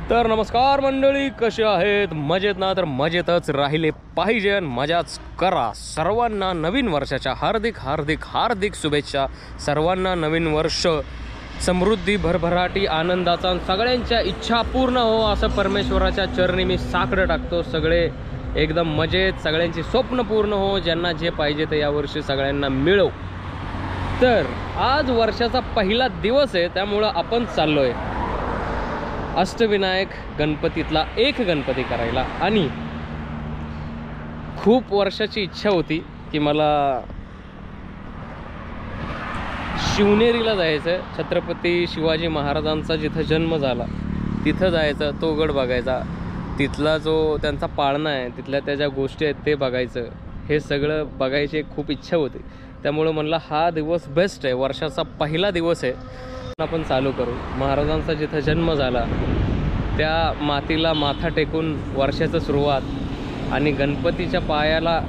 तर नमस्कार मंडळी, कसे आहेत? मजेत ना? तर मजेतच राहिले पाहिजे आणि मजाच करा. सर्वांना नवीन वर्षाच्या हार्दिक हार्दिक हार्दिक शुभेच्छा. सर्वांना नवीन वर्ष समृद्धी, भरभराटी, आनंदाचा, सगळ्यांच्या इच्छा पूर्ण हो असं परमेश्वराच्या चरणी मी साकडं टाकतो. सगळे एकदम मजेत, सगळ्यांची स्वप्न पूर्ण हो, ज्यांना जे पाहिजे ते यावर्षी सगळ्यांना मिळो. तर आज वर्षाचा पहिला दिवस आहे, त्यामुळं आपण चाललो आहे अष्टविनायक गणपतीतला एक गणपती करायला. आणि खूप वर्षाची इच्छा होती की मला शिवनेरीला जायचं, छत्रपती शिवाजी महाराजांचा जिथं जन्म झाला तिथं जायचं, तो गड बघायचा, तिथला जो त्यांचा पाळणा आहे, तिथल्या त्या ज्या गोष्टी आहेत ते बघायचं, हे सगळं बघायची खूप इच्छा होती. त्यामुळं म्हणलं हा दिवस बेस्ट आहे, वर्षाचा पहिला दिवस आहे, आपण चालू करू. महाराजांचा जिथं जन्म झाला त्या मातीला माथा टेकून वर्षाची सुरुवात आणि गणपतीच्या पायाला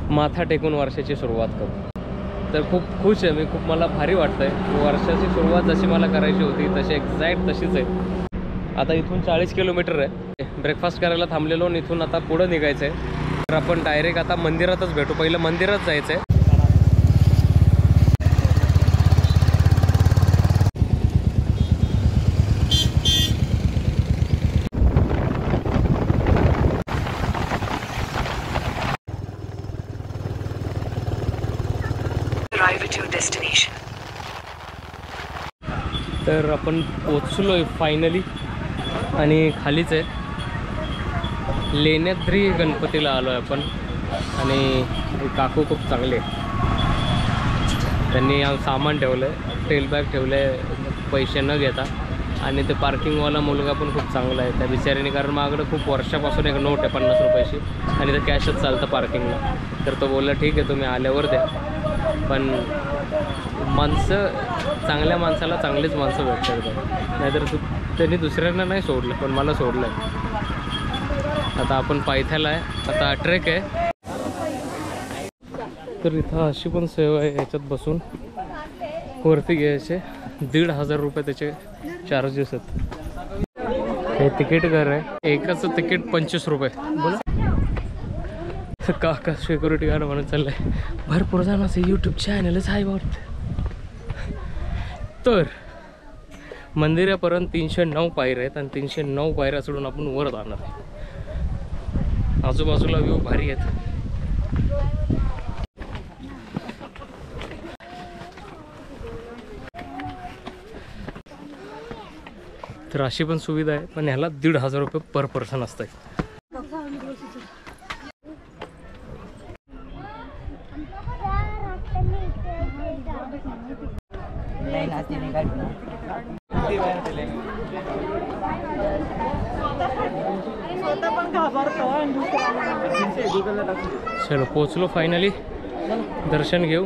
माथा टेकून वर्षाची सुरुवात करू. तर खूप खुश आहे मी, खूप मला भारी वाटतं आहे. वर्षाची सुरुवात जशी मला करायची होती तशी एक्झॅक्ट तशीच आहे. आता इथून 40 किलोमीटर आहे. ब्रेकफास्ट करायला थांबलेलो आणि इथून आता पुढं निघायचं आहे. तर आपण डायरेक्ट आता मंदिरातच भेटू. पहिलं मंदिरात जायचं आहे. तर आपण पोचलो आहे फायनली आणि खालीच आहे. लेण्याद्री गणपतीला आलो आहे आपण. आणि काकू खूप चांगले, त्यांनी सामान ठेवलं आहे, टेल बॅग ठेवलं आहे पैसे न घेता. आणि ते पार्किंगवाला मुलगा पण खूप चांगला आहे त्या बिचारीने, कारण माझ्याकडे खूप वर्षापासून एक नोट आहे 50 रुपयाची आणि ते कॅशच चालतं पार्किंगला. तर तो बोलला ठीक आहे तुम्ही आल्यावर द्या. पण माणसं, चांगल्या माणसाला चांगलीच माणसं भेटतात, नाहीतर त्यांनी दुसऱ्यांना नाही सोडलं पण मला सोडलं आहे. आता आपण पायथ्याला आहे, आता ट्रेक आहे. तर इथं अशी पण सेवा आहे, याच्यात बसून वरती घ्यायचे 1,500 रुपये त्याचे चार्जेस आहेत. हे तिकीट घर आहे, एकाचं तिकीट 25 रुपये. बोला काका सिक्युरिटी गार्ड म्हणून चाललंय. भरपूर जणांचं यूट्यूब चॅनलच आहे वाटतं. तर मंदिरापर्यंत 309 पायऱ्या आहेत आणि 309 पायऱ्या सोडून आपण वर जाणार आहे. आजूबाजूला व्ह्यू भारी आहेत. तर अशी पण सुविधा आहे, पण ह्याला 1,500 रुपये पर पर्सन असतं. चलो पोचलो फायनली, दर्शन घेऊ.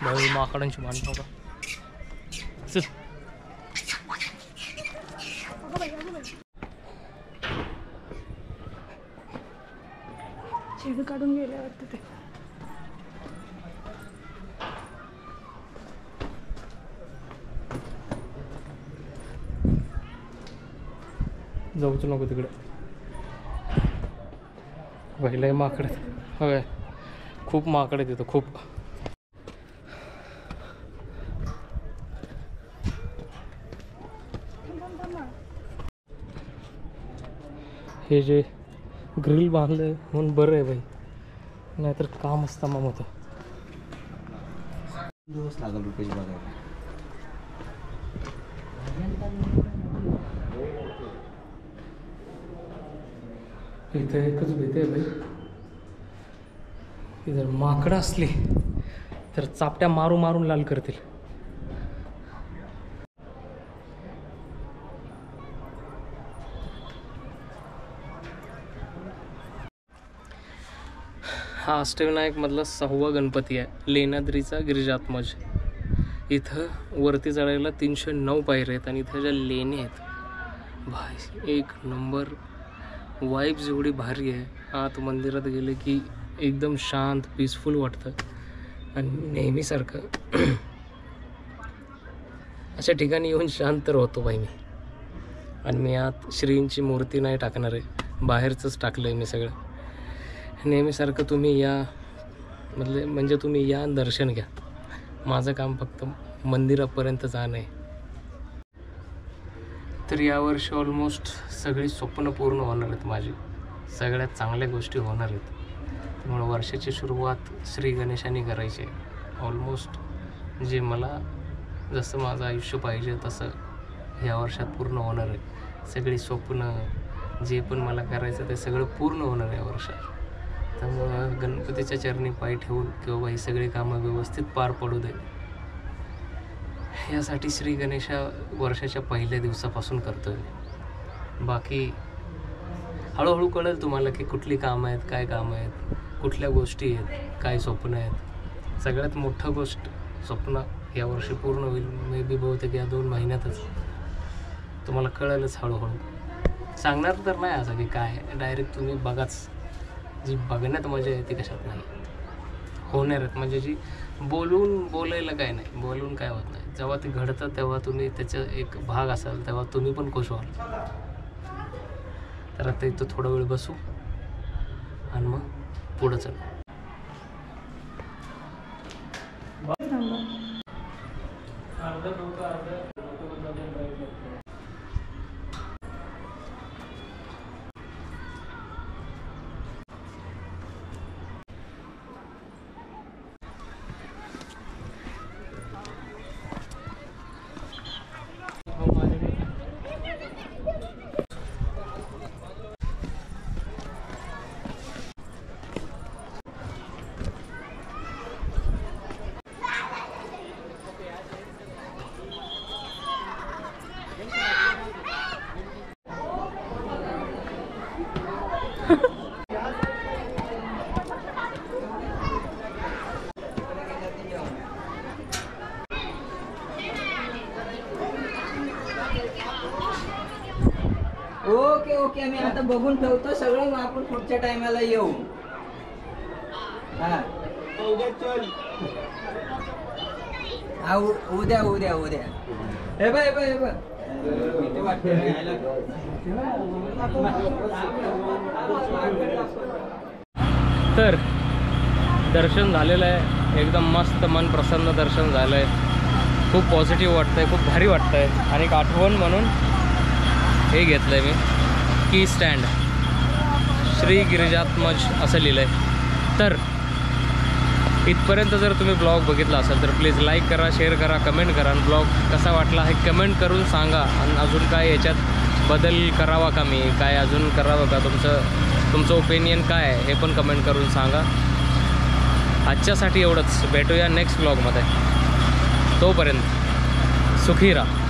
भाऊ माकडांची भांडणं का शेड काढून गेले वाटतं ते. जाऊच नको तिकडे, पहिलं माकड हवे, खूप माकड आहे तिथं खूप. हे जे ग्रिल बांधलं म्हणून बरं आहे भाई, नाहीतर काम असतं मग होतं. दिवस लागेल रुपयाची बघायला. इथं एकच भीती आहे भाई, की जर माकडं असली तर चापट्या मारून मारून लाल करतील. हा अष्टविनायकमधला 6वा गणपती आहे, लेण्याद्रीचा गिरिजात्मज. इथं वरती चढायला 309 पायऱ्या आहेत आणि इथं ज्या लेण्या आहेत भाई एक नंबर. वाईब्स एवढी भारी आहे. आत मंदिरात गेले की एकदम शांत पीसफुल वाटतं आणि नेहमीसारखं अशा ठिकाणी येऊन शांत तर होतो बाई मी. आणि मी आत श्रींची मूर्ती नाही टाकणार आहे, बाहेरचंच टाकलं आहे मी सगळं. नेहमीसारखं तुम्ही या म्हणजे तुम्ही या दर्शन घ्या. माझं काम फक्त मंदिरापर्यंत जाणं आहे. तर यावर्षी ऑलमोस्ट सगळी स्वप्न पूर्ण होणार आहेत माझी, सगळ्यात चांगल्या गोष्टी होणार आहेत. त्यामुळे वर्षाची सुरुवात श्री गणेशाने करायची आहे. ऑलमोस्ट जे मला जसं माझं आयुष्य पाहिजे तसं ह्या वर्षात पूर्ण होणार आहे. सगळी स्वप्न जे पण मला करायचं ते सगळं पूर्ण होणार आहे या वर्षात. त्यामुळं गणपतीच्या चरणी पाय ठेवून किंवा बाई सगळी कामं व्यवस्थित पार पडू दे यासाठी श्री गणेशा वर्षाच्या पहिल्या दिवसापासून करतो आहे. बाकी हळूहळू कळेल तुम्हाला की कुठली कामं आहेत, काय कामं आहेत, कुठल्या गोष्टी आहेत, काय स्वप्न आहेत. सगळ्यात मोठं गोष्ट स्वप्न यावर्षी पूर्ण होईल. मे बी बहुतेक या 2 महिन्यातच तुम्हाला कळेलच हळूहळू. सांगणार तर नाही असं की काय, डायरेक्ट तुम्ही बघाच. जी बघण्यात मजा आहे ती कशात नाही, होणार आहेत. म्हणजे जी बोलायला काय नाही, बोलून काय होत नाही. जेव्हा ते घडतं तेव्हा तुम्ही त्याचा एक भाग असाल तेव्हा तुम्ही पण खुश व्हाल. तर आता इथं थोडा वेळ बसू आणि मग पुढं चल. ओके ओके, मी आता बघून ठेवतो सगळं, मग आपण पुढच्या टायमाला येऊ. हा उद्या उद्या उद्या. हे बघ हे बघ हे बघ. तर दर्शन झालेलं आहे, एकदम मस्त मन प्रसन्न दर्शन झालं आहे. खूप पॉझिटिव्ह वाटतं आहे, खूप भारी वाटतं आहे. आणि एक आठवण म्हणून हे घेतलं आहे मी, की स्टँड श्री गिरिजात्मज असं लिहिलं आहे. तर इथपर्यंत जर तुम्ही ब्लॉग बघितला असाल तर प्लीज लाईक करा, शेअर करा, कमेंट करा. आणि ब्लॉग कसा वाटला हे कमेंट करून सांगा. आणि अजून काय याच्यात बदल करावा का, मी काय अजून करावं का, तुमचं ओपिनियन काय आहे हे पण कमेंट करून सांगा. आजच्यासाठी एवढंच. भेटूया नेक्स्ट ब्लॉगमध्ये. तोपर्यंत सुखी राहा.